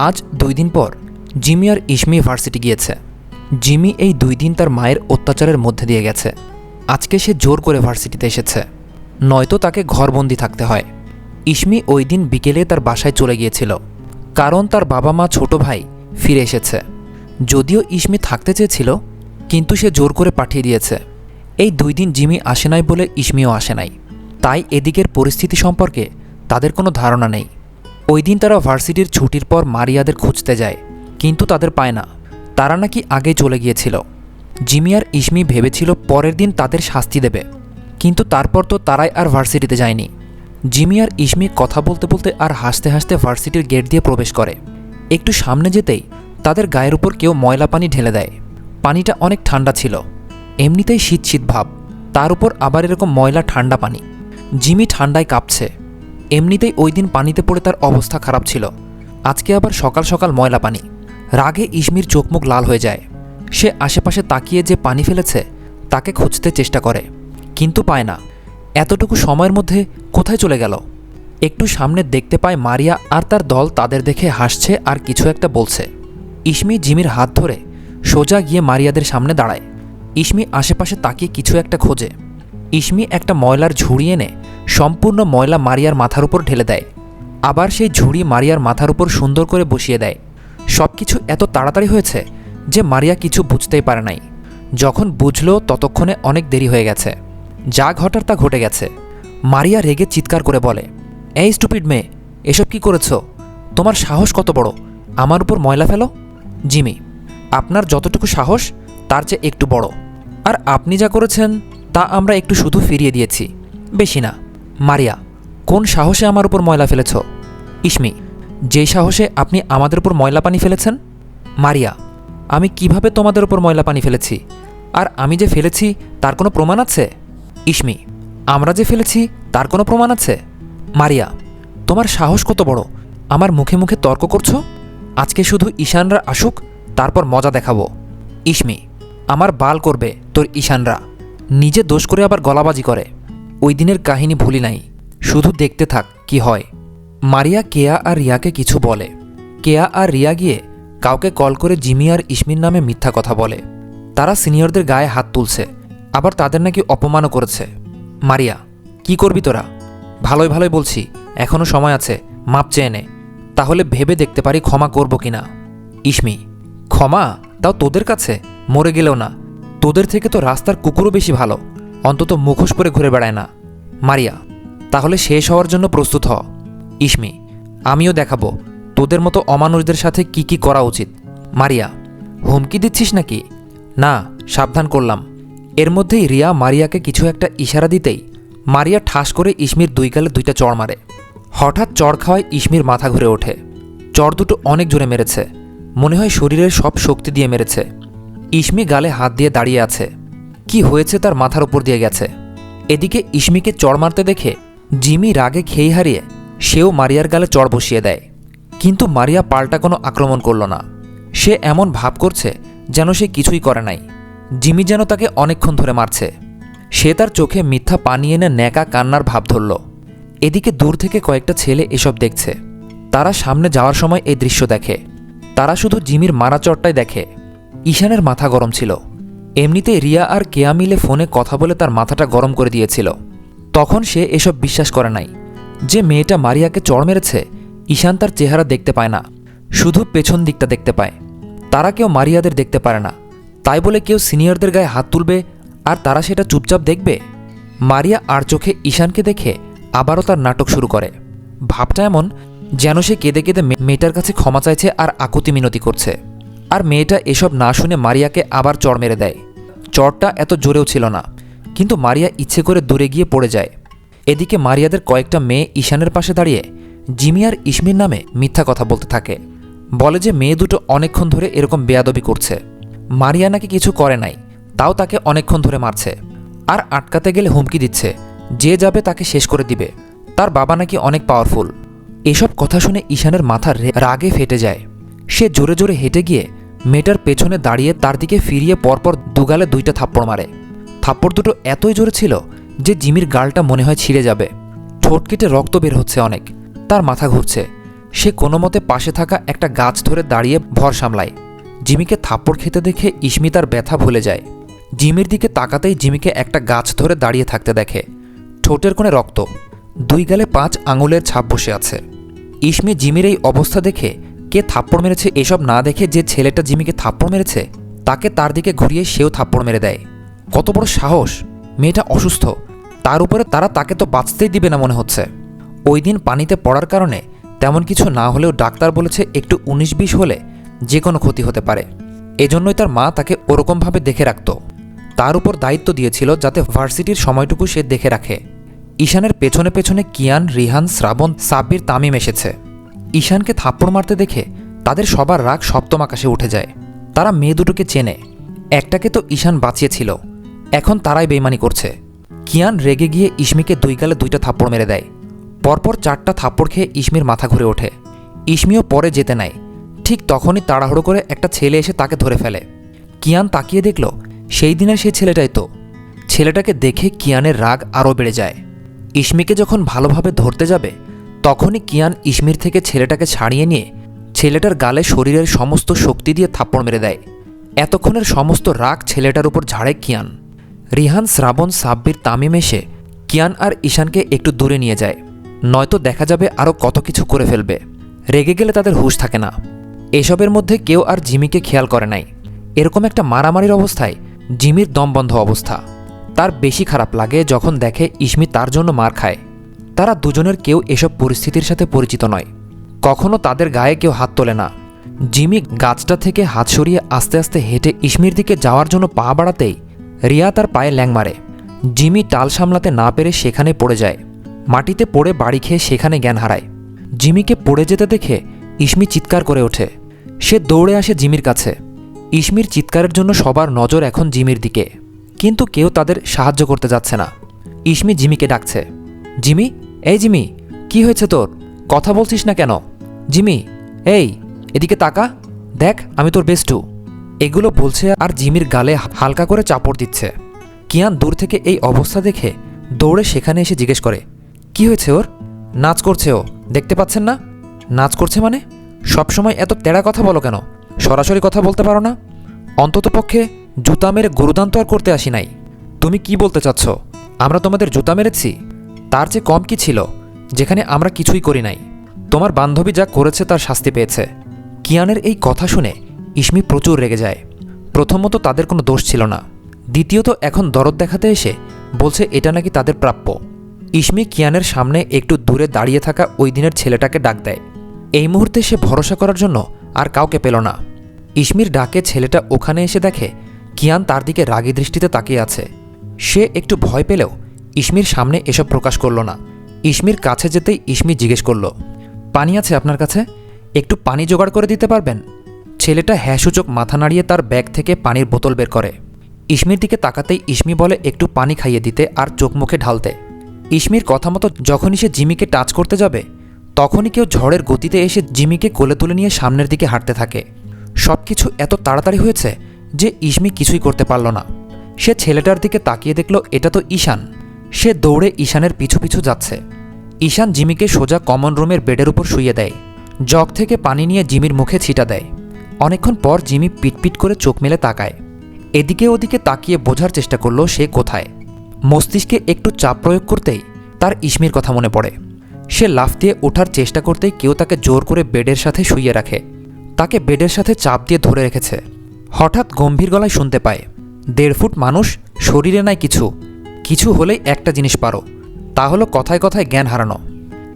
আজ 2 দিন পর জিমি আর ইসমি ভার্সিটি গিয়েছে। জিমি এই 2 দিন তার মায়ের অত্যাচারের মধ্যে দিয়ে গেছে। আজকে সে জোর করে ভার্সিটিতে এসেছে, নয়তো তাকে ঘরবন্দি থাকতে হয়। ইসমি ওই দিন বিকেলে তার বাসায় চলে গিয়েছিল, কারণ তার বাবা মা ছোট ভাই ফিরে এসেছে। যদিও ইসমি থাকতে চেয়েছিল, কিন্তু সে জোর করে পাঠিয়ে দিয়েছে। এই 2 দিন জিমি আসে নাই বলে ইসমিও আসে নাই, তাই এদিকের পরিস্থিতি সম্পর্কে তাদের কোনো ধারণা নেই। ওই দিন তারা ভার্সিটির ছুটির পর মারিয়াদের খুঁজতে যায়, কিন্তু তাদের পায় না। তারা নাকি আগে চলে গিয়েছিল। জিমি আর ইসমি ভেবেছিল পরের দিন তাদের শাস্তি দেবে, কিন্তু তারপর তো তারাই আর ভার্সিটিতে যায়নি। জিমি আর ইসমি কথা বলতে বলতে আর হাসতে হাসতে ভার্সিটির গেট দিয়ে প্রবেশ করে। একটু সামনে যেতেই তাদের গায়ের উপর কেউ ময়লা পানি ঢেলে দেয়। পানিটা অনেক ঠান্ডা ছিল, এমনিতেই শীত শীত ভাব, তার উপর আবার এরকম ময়লা ঠান্ডা পানি। জিমি ঠান্ডায় কাঁপছে। এমনিতেই ওই দিন পানিতে পড়ে তার অবস্থা খারাপ ছিল, আজকে আবার সকাল সকাল ময়লা পানি। রাগে ইসমির চোখ মুখ লাল হয়ে যায়। সে আশেপাশে তাকিয়ে যে পানি ফেলেছে তাকে খুঁজতে চেষ্টা করে, কিন্তু পায় না। এতটুকু সময়ের মধ্যে কোথায় চলে গেল? একটু সামনে দেখতে পায় মারিয়া আর তার দল তাদের দেখে হাসছে আর কিছু একটা বলছে। ইসমি জিমির হাত ধরে সোজা গিয়ে মারিয়াদের সামনে দাঁড়ায়। ইসমি আশেপাশে তাকিয়ে কিছু একটা খোঁজে। ইসমি একটা ময়লার ঝুড়ি এনে সম্পূর্ণ ময়লা মারিয়ার মাথার উপর ঢেলে দেয়। আবার সেই ঝুড়ি মারিয়ার মাথার উপর সুন্দর করে বসিয়ে দেয়। সব কিছু এত তাড়াতাড়ি হয়েছে যে মারিয়া কিছু বুঝতেই পারে নাই। যখন বুঝল ততক্ষণে অনেক দেরি হয়ে গেছে। যা ঘটার তা ঘটে গেছে। মারিয়া রেগে চিৎকার করে বলে, এই স্টুপিড মেয়ে, এসব কি করেছ? তোমার সাহস কত বড় আমার উপর ময়লা ফেলো? জিমি, আপনার যতটুকু সাহস তার চেয়ে একটু বড়। আর আপনি যা করেছেন তা আমরা একটু শুধু ফিরিয়ে দিয়েছি, বেশি না। মারিয়া, কোন সাহসে আমার উপর ময়লা ফেলেছ? ইসমি, যেই সাহসে আপনি আমাদের উপর ময়লা পানি ফেলেছেন। মারিয়া, আমি কিভাবে তোমাদের উপর ময়লা পানি ফেলেছি? আর আমি যে ফেলেছি তার কোনো প্রমাণ আছে? ইসমি, আমরা যে ফেলেছি তার কোনো প্রমাণ আছে? মারিয়া, তোমার সাহস কত বড় আমার মুখে মুখে তর্ক করছো? আজকে শুধু ঈশানরা আসুক, তারপর মজা দেখাবো। ইসমি, আমার বাল করবে তোর ঈশানরা। নিজে দোষ করে আবার গলাবাজি করে। ওই দিনের কাহিনী ভুলি নাই, শুধু দেখতে থাক কি হয়। মারিয়া কেয়া আর রিয়াকে কিছু বলে। কেয়া আর রিয়া গিয়ে কাউকে কল করে জিমি আর ইসমির নামে মিথ্যা কথা বলে। তারা সিনিয়রদের গায়ে হাত তুলছে, আবার তাদের নাকি অপমানও করেছে। মারিয়া, কি করবি তোরা? ভালোই ভালোই বলছি, এখনও সময় আছে, মাপ চেয়ে নে, তাহলে ভেবে দেখতে পারি ক্ষমা করব কিনা। ইসমি, ক্ষমা? তাও তোদের কাছে? মরে গেলেও না। তোদের থেকে তো রাস্তার কুকুরও বেশি ভালো, অন্তত মুখোশ পরে ঘুরে বেড়ায় না। মারিয়া, তাহলে শেষ হওয়ার জন্য প্রস্তুত হ। ইসমি, আমিও দেখাবো তোদের মতো অমানুষদের সাথে কি কি করা উচিত। মারিয়া, হুমকি দিচ্ছিস নাকি? না, সাবধান করলাম। এর মধ্যেই রিয়া মারিয়াকে কিছু একটা ইশারা দিতেই মারিয়া ঠাস করে ইসমির 2 গালে 2টা চড় মারে। হঠাৎ চড় খাওয়ায় ইসমির মাথা ঘুরে ওঠে। চড় দুটো অনেক জোরে মেরেছে, মনে হয় শরীরের সব শক্তি দিয়ে মেরেছে। ইসমি গালে হাত দিয়ে দাঁড়িয়ে আছে। কি হয়েছে তার মাথার উপর দিয়ে গেছে। এদিকে ইসমিকে চড় মারতে দেখে জিমি রাগে খেই হারিয়ে সেও মারিয়ার গালে চড় বসিয়ে দেয়। কিন্তু মারিয়া পাল্টা কোনো আক্রমণ করল না। সে এমন ভাব করছে যেন সে কিছুই করে নাই। জিমি যেন তাকে অনেকক্ষণ ধরে মারছে। সে তার চোখে মিথ্যা পানি এনে ন্যাকা কান্নার ভাব ধরল। এদিকে দূর থেকে কয়েকটা ছেলে এসব দেখছে। তারা সামনে যাওয়ার সময় এই দৃশ্য দেখে। তারা শুধু জিমির মারা চড়টাই দেখে। ঈশানের মাথা গরম ছিল। এমনিতেই রিয়া আর কেয়া মিলে ফোনে কথা বলে তার মাথাটা গরম করে দিয়েছিল। তখন সে এসব বিশ্বাস করে নাই যে মেয়েটা মারিয়াকে চড় মেরেছে। ঈশান তার চেহারা দেখতে পায় না, শুধু পেছন দিকটা দেখতে পায়। তারা কেউ মারিয়াদের দেখতে পারে না, তাই বলে কেউ সিনিয়রদের গায়ে হাত তুলবে আর তারা সেটা চুপচাপ দেখবে? মারিয়া আর চোখে ঈশানকে দেখে আবারও তার নাটক শুরু করে। ভাবটা এমন যেন সে কেঁদে কেঁদে মেয়েটার কাছে ক্ষমা চাইছে আর আকুতি মিনতি করছে। আর মেয়েটা এসব না শুনে মারিয়াকে আবার চড় মেরে দেয়। চড়টা এত জোরেও ছিল না, কিন্তু মারিয়া ইচ্ছে করে দূরে গিয়ে পড়ে যায়। এদিকে মারিয়াদের কয়েকটা মেয়ে ঈশানের পাশে দাঁড়িয়ে জিমি আর ইসমির নামে মিথ্যা কথা বলতে থাকে। বলে যে মেয়ে দুটো অনেকক্ষণ ধরে এরকম বেয়াদবি করছে। মারিয়া নাকি কিছু করে নাই, তাও তাকে অনেকক্ষণ ধরে মারছে। আর আটকাতে গেলে হুমকি দিচ্ছে, যে যাবে তাকে শেষ করে দিবে। তার বাবা নাকি অনেক পাওয়ারফুল। এসব কথা শুনে ঈশানের মাথা রাগে ফেটে যায়। সে জোরে জোরে হেঁটে গিয়ে মেয়েটার পেছনে দাঁড়িয়ে তার দিকে ফিরিয়ে পরপর 2 গালে 2টা থাপ্পড় মারে। থাপ্পড় দুটো এতই জোরে ছিল যে জিমির গালটা মনে হয় ছিঁড়ে যাবে। ঠোঁট কেটে রক্ত বের হচ্ছে অনেক। তার মাথা ঘুরছে। সে কোনো মতে পাশে থাকা একটা গাছ ধরে দাঁড়িয়ে ভর সামলায়। জিমিকে থাপ্পড় খেতে দেখে ইসমি তার ব্যথা ভুলে যায়। জিমির দিকে তাকাতেই জিমিকে একটা গাছ ধরে দাঁড়িয়ে থাকতে দেখে। ঠোঁটের কোণে রক্ত, 2 গালে 5 আঙুলের ছাপ বসে আছে। ইসমি জিমির এই অবস্থা দেখে কে থাপ্পড় মেরেছে এসব না দেখে যে ছেলেটা জিমিকে থাপ্পড় মেরেছে তাকে তার দিকে ঘুরিয়ে সেও থাপ্পড় মেরে দেয়। কত বড় সাহস! মেয়েটা অসুস্থ, তার উপরে তারা তাকে তো বাঁচতেই দিবে না মনে হচ্ছে। ওই দিন পানিতে পড়ার কারণে তেমন কিছু না হলেও ডাক্তার বলেছে একটু 19-20 হলে যে কোনো ক্ষতি হতে পারে। এজন্যই তার মা তাকে ওরকমভাবে দেখে রাখত। তার উপর দায়িত্ব দিয়েছিল যাতে ভার্সিটির সময়টুকু সে দেখে রাখে। ঈশানের পেছনে পেছনে কিয়ান, রিহান, শ্রাবণ, সাব্বির, তামিম এসেছে। ঈশানকে থাপ্পড় মারতে দেখে তাদের সবার রাগ সপ্তম আকাশে উঠে যায়। তারা মেয়ে দুটোকে চেনে, একটাকে তো ঈশান বাঁচিয়েছিল, এখন তারাই বেইমানি করছে। কিয়ান রেগে গিয়ে ইসমিকে 2 গালে 2টা থাপ্পড় মেরে দেয়। পরপর 4টা থাপ্পড় খেয়ে ইসমির মাথা ঘুরে ওঠে। ইসমিও পরে যেতে নেয়। ঠিক তখনই তাড়াহুড়ো করে একটা ছেলে এসে তাকে ধরে ফেলে। কিয়ান তাকিয়ে দেখল সেই দিনের সেই ছেলেটাই তো। ছেলেটাকে দেখে কিয়ানের রাগ আরও বেড়ে যায়। ইসমিকে যখন ভালোভাবে ধরতে যাবে তখনই কিয়ান ইসমির থেকে ছেলেটাকে ছাড়িয়ে নিয়ে ছেলেটার গালে শরীরের সমস্ত শক্তি দিয়ে থাপ্পড় মেরে দেয়। এতক্ষণের সমস্ত রাগ ছেলেটার উপর ঝাড়ে কিয়ান। রিহান, শ্রাবণ, সাব্বির, তামিম এসে কিয়ান আর ঈশানকে একটু দূরে নিয়ে যায়, নয়তো দেখা যাবে আরও কত কিছু করে ফেলবে। রেগে গেলে তাদের হুঁশ থাকে না। এসবের মধ্যে কেউ আর জিমিকে খেয়াল করে নাই। এরকম একটা মারামারির অবস্থায় জিমির দম বন্ধ অবস্থা। তার বেশি খারাপ লাগে যখন দেখে ইসমি তার জন্য মার খায়। তারা দুজনের কেউ এসব পরিস্থিতির সাথে পরিচিত নয়, কখনো তাদের গায়ে কেউ হাত তোলে না। জিমি গাছটা থেকে হাত সরিয়ে আস্তে আস্তে হেঁটে ইসমির দিকে যাওয়ার জন্য পা বাড়াতেই রিয়া তার পায়ে ল্যাং মারে। জিমি টাল সামলাতে না পেরে সেখানে পড়ে যায়। মাটিতে পড়ে বাড়ি খেয়ে সেখানে জ্ঞান হারায়। জিমিকে পড়ে যেতে দেখে ইসমি চিৎকার করে ওঠে। সে দৌড়ে আসে জিমির কাছে। ইসমির চিৎকারের জন্য সবার নজর এখন জিমির দিকে, কিন্তু কেউ তাদের সাহায্য করতে যাচ্ছে না। ইসমি জিমিকে ডাকছে, জিমি, এই জিমি, কি হয়েছে তোর? কথা বলছিস না কেন? জিমি, এই এদিকে তাকা, দেখ আমি তোর বেস্টু। এগুলো বলছে আর জিমির গালে হালকা করে চাপড় দিচ্ছে। কিয়ান দূর থেকে এই অবস্থা দেখে দৌড়ে সেখানে এসে জিজ্ঞেস করে, কি হয়েছে ওর? নাচ করছে ও, দেখতে পাচ্ছেন না? নাচ করছে মানে? সবসময় এত তেড়া কথা বলো কেন? সরাসরি কথা বলতে পারো না? অন্ততপক্ষে জুতা মেরে গরুদান তো আর করতে আসি নাই। তুমি কি বলতে চাচ্ছ? আমরা তোমাদের জুতা মেরেছি? তার চেয়ে কম কি ছিল যেখানে আমরা কিছুই করি নাই? তোমার বান্ধবী যা করেছে তার শাস্তি পেয়েছে। কিয়ানের এই কথা শুনে ইসমি প্রচুর রেগে যায়। প্রথমত তাদের কোনো দোষ ছিল না, দ্বিতীয়ত এখন দরদ দেখাতে এসে বলছে এটা নাকি তাদের প্রাপ্য। ইসমি কিয়ানের সামনে একটু দূরে দাঁড়িয়ে থাকা ওই দিনের ছেলেটাকে ডাক দেয়। এই মুহূর্তে সে ভরসা করার জন্য আর কাউকে পেল না। ইসমির ডাকে ছেলেটা ওখানে এসে দেখে কিয়ান তার দিকে রাগী দৃষ্টিতে তাকিয়ে আছে। সে একটু ভয় পেলেও ইসমির সামনে এসব প্রকাশ করল না। ইসমির কাছে যেতেই ইসমি জিজ্ঞেস করল, পানি আছে আপনার কাছে? একটু পানি জোগাড় করে দিতে পারবেন? ছেলেটা হ্যাঁ সূচক মাথা নাড়িয়ে তার ব্যাগ থেকে পানির বোতল বের করে। ইসমির দিকে তাকাতেই ইসমি বলে একটু পানি খাইয়ে দিতে আর চোখ মুখে ঢালতে। ইসমির কথা মতো যখনই সে জিমিকে টাচ করতে যাবে তখনই কেউ ঝড়ের গতিতে এসে জিমিকে কোলে তুলে নিয়ে সামনের দিকে হাঁটতে থাকে। সব কিছু এত তাড়াতাড়ি হয়েছে যে ইসমি কিছুই করতে পারল না। সে ছেলেটার দিকে তাকিয়ে দেখল এটা তো ঈশান। সে দৌড়ে ঈশানের পিছু পিছু যাচ্ছে। ঈশান জিমিকে সোজা কমন রুমের বেডের উপর শুইয়ে দেয়। জগ থেকে পানি নিয়ে জিমির মুখে ছিটা দেয়। অনেকক্ষণ পর জিমি পিটপিট করে চোখ মেলে তাকায়। এদিকে ওদিকে তাকিয়ে বোঝার চেষ্টা করল সে কোথায়। মস্তিষ্কে একটু চাপ প্রয়োগ করতেই তার ইসমির কথা মনে পড়ে। সে লাফ দিয়ে ওঠার চেষ্টা করতেই কেউ তাকে জোর করে বেডের সাথে শুইয়ে রাখে। তাকে বেডের সাথে চাপ দিয়ে ধরে রেখেছে। হঠাৎ গম্ভীর গলায় শুনতে পায়, 1.5 ফুট মানুষ, শরীরে নাই কিছু, কিছু হলেই একটা জিনিস পারো, তা হলো কথায় কথায় জ্ঞান হারানো।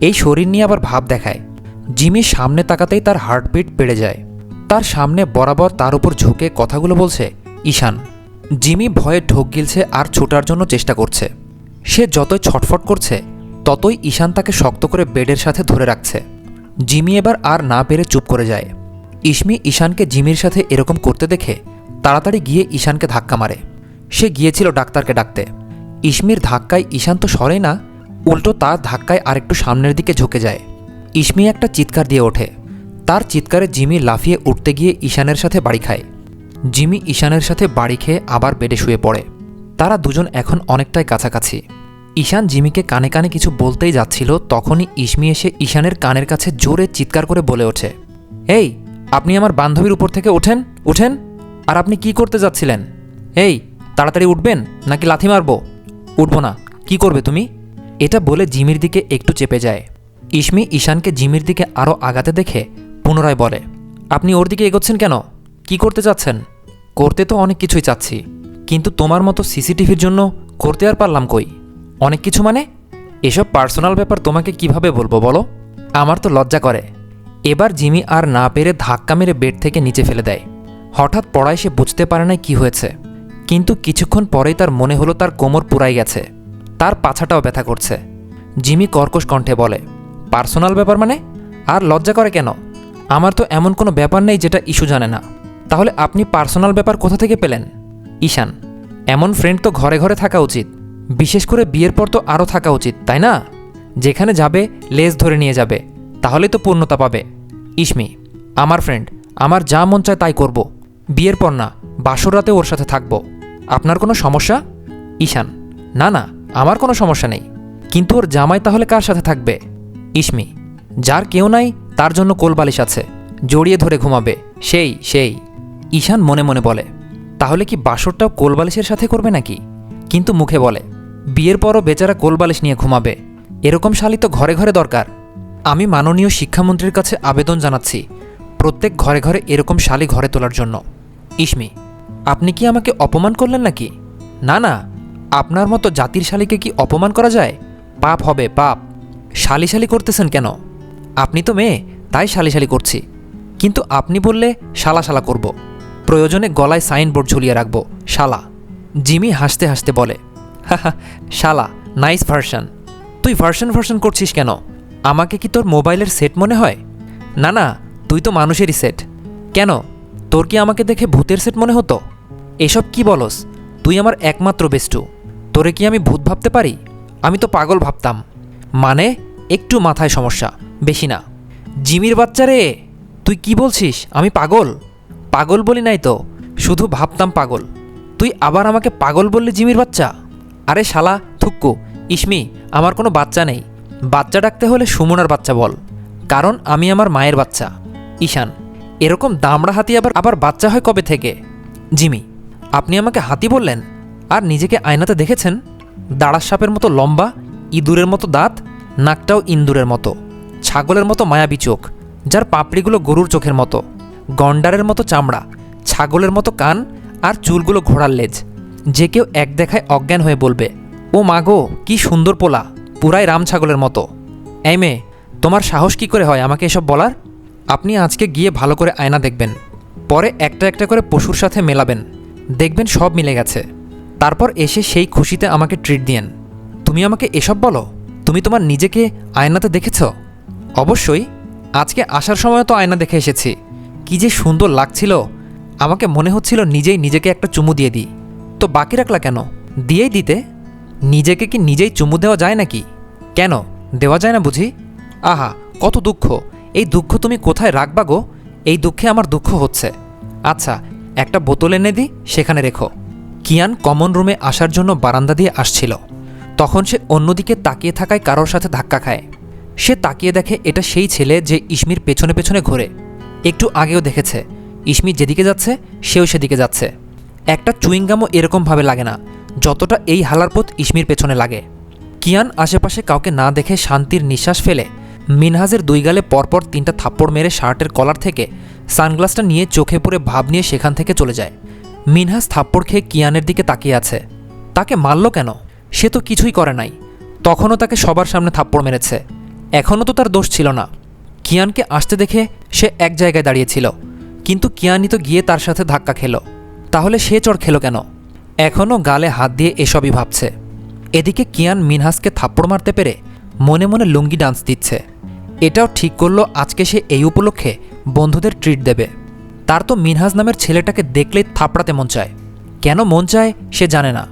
এই শরীর নিয়ে আবার ভাব দেখায়। জিমির সামনে তাকাতেই তার হার্টবিট বেড়ে যায়। তার সামনে বরাবর তার উপর ঝুঁকে কথাগুলো বলছে ঈশান। জিমি ভয়ে ঢোক গিলছে আর ছোটার জন্য চেষ্টা করছে। সে যতই ছটফট করছে ততই ঈশান তাকে শক্ত করে বেডের সাথে ধরে রাখছে। জিমি এবার আর না পেরে চুপ করে যায়। ইসমি ঈশানকে জিমির সাথে এরকম করতে দেখে তাড়াতাড়ি গিয়ে ঈশানকে ধাক্কা মারে। সে গিয়েছিল ডাক্তারকে ডাকতে। ইসমির ধাক্কায় ঈশান তো সরে না, উল্টো তার ধাক্কায় আরেকটু সামনের দিকে ঝুঁকে যায়। ইসমি একটা চিৎকার দিয়ে ওঠে। তার চিৎকারে জিমি লাফিয়ে উঠতে গিয়ে ঈশানের সাথে বাড়ি খায়। জিমি ঈশানের সাথে বাড়ি খেয়ে আবার বেডে শুয়ে পড়ে। তারা দুজন এখন অনেকটাই কাছাকাছি। ঈশান জিমিকে কানে কানে কিছু বলতেই যাচ্ছিল, তখনই ইসমি এসে ঈশানের কানের কাছে জোরে চিৎকার করে বলে ওঠে, এই, আপনি আমার বান্ধবীর উপর থেকে ওঠেন, উঠেন। আর আপনি কি করতে যাচ্ছিলেন? এই, তাড়াতাড়ি উঠবেন নাকি লাথি মারব? উঠব না। কি করবে তুমি? এটা বলে জিমির দিকে একটু চেপে যায়। ইসমি ঈশানকে জিমির দিকে আরও আগাতে দেখে পুনরায় বলে, আপনি ওর দিকে এগোচ্ছেন কেন? কি করতে চাচ্ছেন? করতে তো অনেক কিছুই চাচ্ছি, কিন্তু তোমার মতো সিসিটিভির জন্য করতে আর পারলাম কই? অনেক কিছু মানে? এসব পার্সোনাল ব্যাপার তোমাকে কিভাবে বলবো বলো? আমার তো লজ্জা করে। এবার জিমি আর না পেরে ধাক্কা মেরে বেড থেকে নিচে ফেলে দেয়। হঠাৎ পড়ায় সে বুঝতে পারে না কি হয়েছে, কিন্তু কিছুক্ষণ পরেই তার মনে হলো তার কোমর পুরাই গেছে, তার পাছাটাও ব্যথা করছে। জিমি কর্কশ কণ্ঠে বলে, পার্সোনাল ব্যাপার মানে? আর লজ্জা করে কেন? আমার তো এমন কোনো ব্যাপার নেই যেটা ইস্যু জানে না। তাহলে আপনি পার্সোনাল ব্যাপার কোথা থেকে পেলেন? ঈশান, এমন ফ্রেন্ড তো ঘরে ঘরে থাকা উচিত, বিশেষ করে বিয়ের পর তো আরও থাকা উচিত, তাই না? যেখানে যাবে লেজ ধরে নিয়ে যাবে, তাহলেই তো পূর্ণতা পাবে। ইসমি, আমার ফ্রেন্ড, আমার যা মন চায় তাই করব, বিয়ের পর না, বাসর রাতে ওর সাথে থাকব। আপনার কোনো সমস্যা? ঈশান, না না, আমার কোনো সমস্যা নেই, কিন্তু ওর জামাই তাহলে কার সাথে থাকবে? ইসমি, যার কেউ নাই তার জন্য কোলবালিশ আছে, জড়িয়ে ধরে ঘুমাবে, সেই। ঈশান মনে মনে বলে, তাহলে কি বাসরটাও কোলবালিশের সাথে করবে নাকি? কিন্তু মুখে বলে, বিয়ের পরও বেচারা কোলবালিশ নিয়ে ঘুমাবে, এরকম শালী তো ঘরে ঘরে দরকার। আমি মাননীয় শিক্ষামন্ত্রীর কাছে আবেদন জানাচ্ছি প্রত্যেক ঘরে ঘরে এরকম শালী ঘরে তোলার জন্য। ইসমি, আপনি কি আমাকে অপমান করলেন নাকি? না না, আপনার মতো জাতির শালীকে কি অপমান করা যায়? পাপ হবে, পাপ। শালী করতেছেন কেন? আপনি তো মেয়ে, তাই শালী করছি, কিন্তু আপনি বললে শালা করব। প্রয়োজনে গলায় সাইনবোর্ড ঝুলিয়ে রাখব, শালা। জিমি হাসতে হাসতে বলে, হাহা, শালা, নাইস ভার্সন। তুই ভার্সন করছিস কেন? আমাকে কি তোর মোবাইলের সেট মনে হয়? না না, তুই তো মানুষেরই সেট। কেন, তোর কি আমাকে দেখে ভূতের সেট মনে হতো? এসব কি বলস? তুই আমার একমাত্র বেস্টু, তোরে কি আমি ভূত ভাবতে পারি? আমি তো পাগল ভাবতাম। মানে একটু মাথায় সমস্যা, বেশি না। জিমির বাচ্চা রে, তুই কি বলছিস? আমি পাগল? পাগল বলি নাই তো, শুধু ভাবতাম পাগল। তুই আবার আমাকে পাগল বললি জিমির বাচ্চা? আরে শালা থুক্কু, ইসমি, আমার কোনো বাচ্চা নেই। বাচ্চা ডাকতে হলে সুমনার বাচ্চা বল, কারণ আমি আমার মায়ের বাচ্চা। ঈশান, এরকম দামড়া হাতি আবার বাচ্চা হয় কবে থেকে? জিমি, আপনি আমাকে হাতি বললেন? আর নিজেকে আয়নাতে দেখেছেন? দাঁড়ার সাপের মতো লম্বা, ইঁদুরের মতো দাঁত, নাকটাও ইন্দুরের মতো, ছাগলের মতো মায়াবী চোখ, যার পাপড়িগুলো গরুর চোখের মতো, গন্ডারের মতো চামড়া, ছাগলের মতো কান, আর চুলগুলো ঘোড়ার লেজ। যে কেউ এক দেখায় অজ্ঞান হয়ে বলবে, ও মাগো, কি সুন্দর পোলা, পুরাই রাম ছাগলের মতো। এই মেয়ে, তোমার সাহস কি করে হয় আমাকে এসব বলার? আপনি আজকে গিয়ে ভালো করে আয়না দেখবেন, পরে একটা একটা করে পশুর সাথে মেলাবেন, দেখবেন সব মিলে গেছে। তারপর এসে সেই খুশিতে আমাকে ট্রিট দিয়েন। তুমি আমাকে এসব বলো? তুমি তোমার নিজেকে আয়নাতে দেখেছ? অবশ্যই, আজকে আসার সময় তো আয়না দেখে এসেছি। কি যে সুন্দর লাগছিল, আমাকে মনে হচ্ছিল নিজেই নিজেকে একটা চুমু দিয়ে দিই। তো বাকি রাখলা কেন? দিয়েই দিতে। নিজেকে কি নিজেই চুমু দেওয়া যায় নাকি? কেন দেওয়া যায় না বুঝি? আহা, কত দুঃখ! এই দুঃখ তুমি কোথায় রাখবা গো? এই দুঃখে আমার দুঃখ হচ্ছে। আচ্ছা, একটা বোতল এনে দিই, সেখানে রেখো। কিয়ান কমন রুমে আসার জন্য বারান্দা দিয়ে আসছিল, তখন সে অন্যদিকে তাকিয়ে থাকায় কারোর সাথে ধাক্কা খায়। সে তাকিয়ে দেখে এটা সেই ছেলে যে ইসমির পেছনে পেছনে ঘোরে। একটু আগেও দেখেছে ইসমি যেদিকে যাচ্ছে সেও সেদিকে যাচ্ছে। একটা চুইংগামও এরকমভাবে লাগে না যতটা এই হালারপথ ইসমির পেছনে লাগে। কিয়ান আশেপাশে কাউকে না দেখে শান্তির নিঃশ্বাস ফেলে মিনহাজের দুই গালে পরপর 3টা থাপ্পড় মেরে শার্টের কলার থেকে সানগ্লাসটা নিয়ে চোখে পড়ে ভাব নিয়ে সেখান থেকে চলে যায়। মিনহাজ থাপ্পড় খেয়ে কিয়ানের দিকে তাকিয়ে আছে। তাকে মারল কেন? সে তো কিছুই করে নাই। তখনও তাকে সবার সামনে থাপ্পড় মেরেছে, এখনও তো তার দোষ ছিল না। কিয়ানকে আসতে দেখে সে এক জায়গায় দাঁড়িয়েছিল, কিন্তু কিয়ানই তো গিয়ে তার সাথে ধাক্কা খেল। তাহলে সে চড় খেল কেন? এখনও গালে হাত দিয়ে এসবই ভাবছে। এদিকে কিয়ান মিনহাজকে থাপ্পড় মারতে পেরে মনে মনে লুঙ্গি ডান্স দিচ্ছে। এটাও ঠিক করলো আজকে সে এই উপলক্ষে বন্ধুদের ট্রিট দেবে। তার তো মিনহাজ নামের ছেলেটাকে দেখলেই থাপড়াতে মন চায়। কেন মন চায় সে জানে না,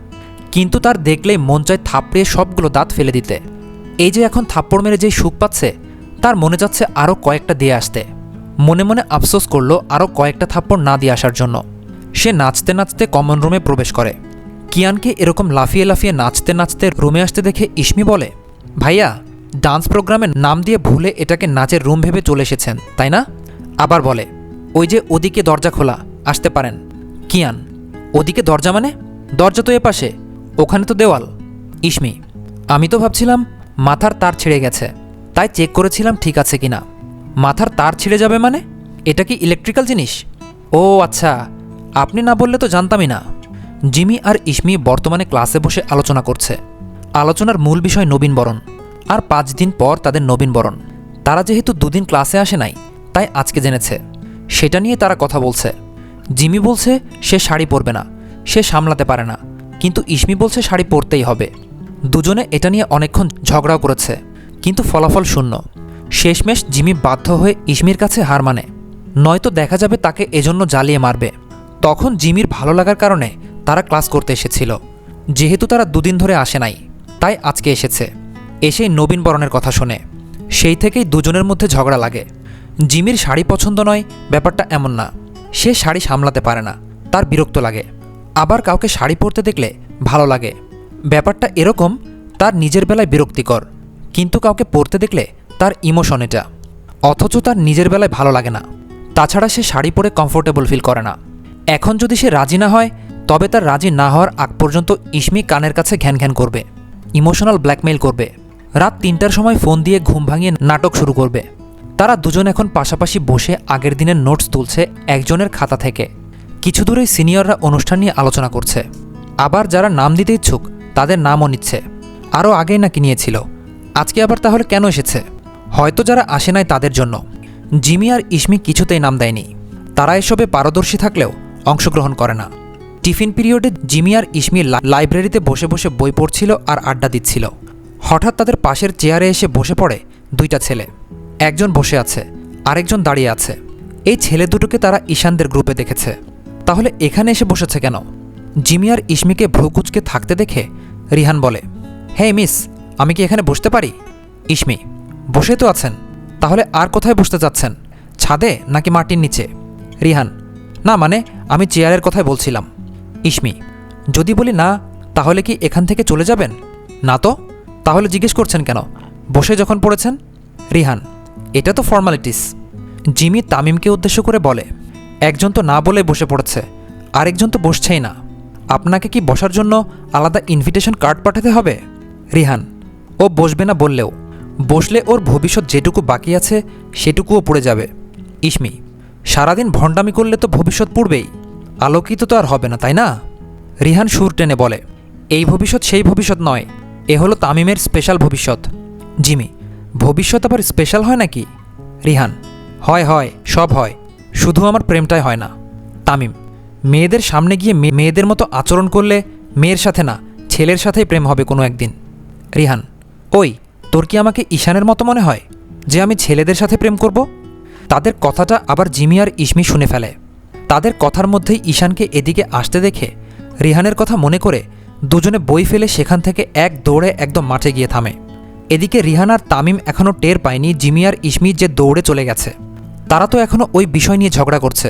কিন্তু তার দেখলেই মন চায় থাপড়িয়ে সবগুলো দাঁত ফেলে দিতে। এই যে এখন থাপ্পড় মেরে যেই সুখ পাচ্ছে, তার মনে যাচ্ছে আরও কয়েকটা দিয়ে আসতে। মনে মনে আফসোস করলো আরও কয়েকটা থাপ্পড় না দিয়ে আসার জন্য। সে নাচতে নাচতে কমন রুমে প্রবেশ করে। কিয়ানকে এরকম লাফিয়ে লাফিয়ে নাচতে নাচতে রুমে আসতে দেখে ইসমি বলে, ভাইয়া, ডান্স প্রোগ্রামের নাম দিয়ে ভুলে এটাকে নাচের রুম ভেবে চলে এসেছেন তাই না? আবার বলে, ওই যে ওদিকে দরজা খোলা, আসতে পারেন। কিয়ান, ওদিকে দরজা মানে? দরজা তো এপাশে, ওখানে তো দেওয়াল। ইসমি, আমি তো ভাবছিলাম মাথার তার ছিঁড়ে গেছে, তাই চেক করেছিলাম ঠিক আছে কিনা। মাথার তার ছিঁড়ে যাবে মানে? এটা কি ইলেকট্রিক্যাল জিনিস? ও আচ্ছা, আপনি না বললে তো জানতামই না। জিমি আর ইসমি বর্তমানে ক্লাসে বসে আলোচনা করছে। আলোচনার মূল বিষয় নবীনবরণ। আর 5 দিন পর তাদের নবীনবরণ। তারা যেহেতু 2 দিন ক্লাসে আসে নাই, তাই আজকে জেনেছে। সেটা নিয়ে তারা কথা বলছে। জিমি বলছে সে শাড়ি পরবে না, সে সামলাতে পারে না, কিন্তু ইসমি বলছে শাড়ি পরতেই হবে। দুজনে এটা নিয়ে অনেকক্ষণ ঝগড়াও করেছে, কিন্তু ফলাফল শূন্য। শেষমেশ জিমি বাধ্য হয়ে ইসমির কাছে হার মানে, নয়তো দেখা যাবে তাকে এজন্য জ্বালিয়ে মারবে। তখন জিমির ভালো লাগার কারণে তারা ক্লাস করতে এসেছিল। যেহেতু তারা 2 দিন ধরে আসে নাই, তাই আজকে এসেছে। এসেই নবীনবরণের কথা শোনে। সেই থেকেই দুজনের মধ্যে ঝগড়া লাগে। জিমির শাড়ি পছন্দ নয় ব্যাপারটা এমন না, সে শাড়ি সামলাতে পারে না, তার বিরক্ত লাগে। আবার কাউকে শাড়ি পরতে দেখলে ভালো লাগে, ব্যাপারটা এরকম তার নিজের বেলায় বিরক্তিকর, কিন্তু কাউকে পরতে দেখলে তার ইমোশন এটা। অথচ তার নিজের বেলায় ভালো লাগে না। তাছাড়া সে শাড়ি পরে কমফোর্টেবল ফিল করে না। এখন যদি সে রাজি না হয়, তবে তার রাজি না হওয়ার আগ পর্যন্ত ইসমি কানের কাছে ঘ্যান ঘ্যান করবে, ইমোশনাল ব্ল্যাকমেইল করবে। রাত 3টার সময় ফোন দিয়ে ঘুম ভাঙিয়ে নাটক শুরু করবে। তারা দুজন এখন পাশাপাশি বসে আগের দিনের নোটস তুলছে একজনের খাতা থেকে। কিছু দূরেই সিনিয়ররা অনুষ্ঠান নিয়ে আলোচনা করছে। আবার যারা নাম দিতে ইচ্ছুক তাদের নামও নিচ্ছে। আরও আগেই নাকি নিয়েছিল, আজকে আবার তাহলে কেন এসেছে? হয়তো যারা আসে নাই তাদের জন্য। জিমি আর ইসমি কিছুতেই নাম দেয়নি। তারা এসবে পারদর্শী থাকলেও অংশগ্রহণ করে না। টিফিন পিরিয়ডে জিমি আর ইসমি লাইব্রেরিতে বসে বসে বই পড়ছিল আর আড্ডা দিচ্ছিল। হঠাৎ তাদের পাশের চেয়ারে এসে বসে পড়ে 2টা ছেলে। একজন বসে আছে, আরেকজন দাঁড়িয়ে আছে। এই ছেলে দুটোকে তারা ঈশানদের গ্রুপে দেখেছে। তাহলে এখানে এসে বসেছে কেন? জিমি আর ইসমিকে ভ্রুকুচকে থাকতে দেখে রিহান বলে, হে মিস, আমি কি এখানে বসতে পারি? ইসমি, বসে তো আছেন, তাহলে আর কোথায় বসতে চাচ্ছেন, ছাদে নাকি মাটির নিচে? রিহান, না মানে আমি চেয়ারের কথাই বলছিলাম। ইসমি, যদি বলি না, তাহলে কি এখান থেকে চলে যাবেন? না তো, তাহলে জিজ্ঞেস করছেন কেন, বসে যখন পড়েছেন? রিহান, এটা তো ফর্মালিটিস। জিমি তামিমকে উদ্দেশ্য করে বলে, একজন তো না বলে বসে পড়েছে, আরেকজন তো বসছেই না। আপনাকে কি বসার জন্য আলাদা ইনভিটেশন কার্ড পাঠাতে হবে? রিহান, ও বসবে না বললেও, বসলে ওর ভবিষ্যৎ যেটুকু বাকি আছে সেটুকুও পড়ে যাবে। ইসমি, সারাদিন ভণ্ডামি করলে তো ভবিষ্যৎ পড়বেই, আলোকিত তো আর হবে না, তাই না? রিহান সুর টেনে বলে, এই ভবিষ্যৎ সেই ভবিষ্যৎ নয়, এ হলো তামিমের স্পেশাল ভবিষ্যৎ। জিমি, ভবিষ্যৎ আবার স্পেশাল হয় নাকি? রিহান, হয় হয়, সব হয়, শুধু আমার প্রেমটাই হয় না। তামিম, মেয়েদের সামনে গিয়ে মেয়েদের মতো আচরণ করলে মেয়ের সাথে না, ছেলের সাথেই প্রেম হবে কোনো একদিন। রিহান, ওই, তোর কি আমাকে ঈশানের মতো মনে হয় যে আমি ছেলেদের সাথে প্রেম করব? তাদের কথাটা আবার জিমি আর ইসমি শুনে ফেলে। তাদের কথার মধ্যেই ঈশানকে এদিকে আসতে দেখে রিহানের কথা মনে করে দুজনে বই ফেলে সেখান থেকে এক দৌড়ে একদম মাঠে গিয়ে থামে। এদিকে রিহান আর তামিম এখনও টের পায়নি জিমি আর ইসমি যে দৌড়ে চলে গেছে। তারা তো এখনও ওই বিষয় নিয়ে ঝগড়া করছে।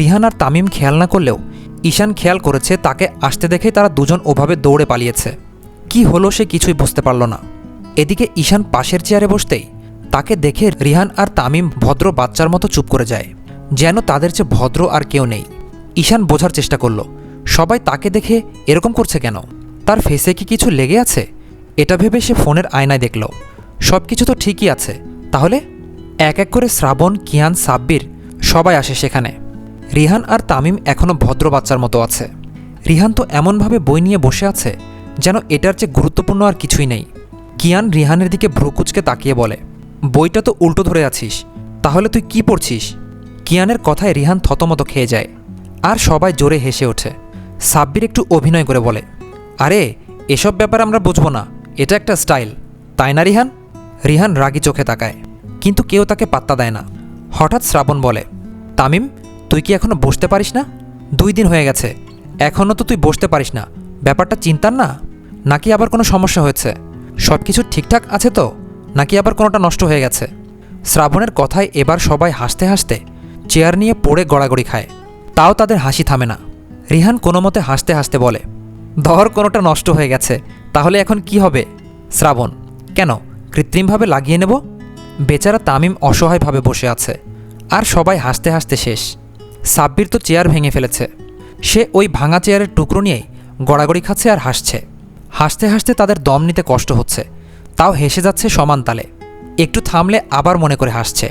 রিহান আর তামিম খেয়াল না করলেও ঈশান খেয়াল করেছে তাকে আসতে দেখে তারা দুজন ওভাবে দৌড়ে পালিয়েছে। কি হলো সে কিছুই বুঝতে পারল না। এদিকে ঈশান পাশের চেয়ারে বসতেই তাকে দেখে রিহান আর তামিম ভদ্র বাচ্চার মতো চুপ করে যায়, যেন তাদের চেয়ে ভদ্র আর কেউ নেই। ঈশান বোঝার চেষ্টা করল সবাই তাকে দেখে এরকম করছে কেন, তার ফেসে কি কিছু লেগে আছে? এটা ভেবে সে ফোনের আয়নায় দেখল সব কিছু তো ঠিকই আছে। তাহলে এক এক করে শ্রাবণ, কিয়ান, সাব্বির সবাই আসে সেখানে। রিহান আর তামিম এখনও ভদ্র বাচ্চার মতো আছে। রিহান তো এমনভাবে বই নিয়ে বসে আছে যেন এটার চেয়ে গুরুত্বপূর্ণ আর কিছুই নেই। কিয়ান রিহানের দিকে ভ্রুকুচকে তাকিয়ে বলে, বইটা তো উল্টো ধরে আছিস, তাহলে তুই কি পড়ছিস? কিয়ানের কথায় রিহান থতমত খেয়ে যায় আর সবাই জোরে হেসে ওঠে। সাব্বির একটু অভিনয় করে বলে, আরে এসব ব্যাপার আমরা বুঝবো না, এটা একটা স্টাইল, তাই না রিহান? রিহান রাগি চোখে তাকায়, কিন্তু কেউ তাকে পাত্তা দেয় না। হঠাৎ শ্রাবণ বলে, তামিম, তুই কি এখনও বসতে পারিস না? 2 দিন হয়ে গেছে, এখনও তো তুই বসতে পারিস না, ব্যাপারটা চিন্তার না? নাকি আবার কোনো সমস্যা হয়েছে? সব কিছু ঠিকঠাক আছে তো, নাকি আবার কোনোটা নষ্ট হয়ে গেছে? শ্রাবণের কথায় এবার সবাই হাসতে হাসতে চেয়ার নিয়ে পড়ে গড়াগড়ি খায়। তাও তাদের হাসি থামে না। রিহান কোনো মতে হাসতে হাসতে বলে, ধর কোনোটা নষ্ট হয়ে গেছে, তাহলে এখন কি হবে? শ্রাবণ: কেন, কৃত্রিমভাবে লাগিয়ে নেব? বেচারা তামিম অসহায়ভাবে বসে আছে, আর সবাই হাসতে হাসতে শেষ। সাব্বির তো চেয়ার ভেঙে ফেলেছে। সে ওই ভাঙা চেয়ারের টুকরো নিয়েই গড়াগড়ি খাচ্ছে আর হাসছে। হাসতে হাসতে তাদের দম নিতে কষ্ট হচ্ছে, তাও হেসে যাচ্ছে সমান তালে। একটু থামলে আবার মনে করে হাসছে।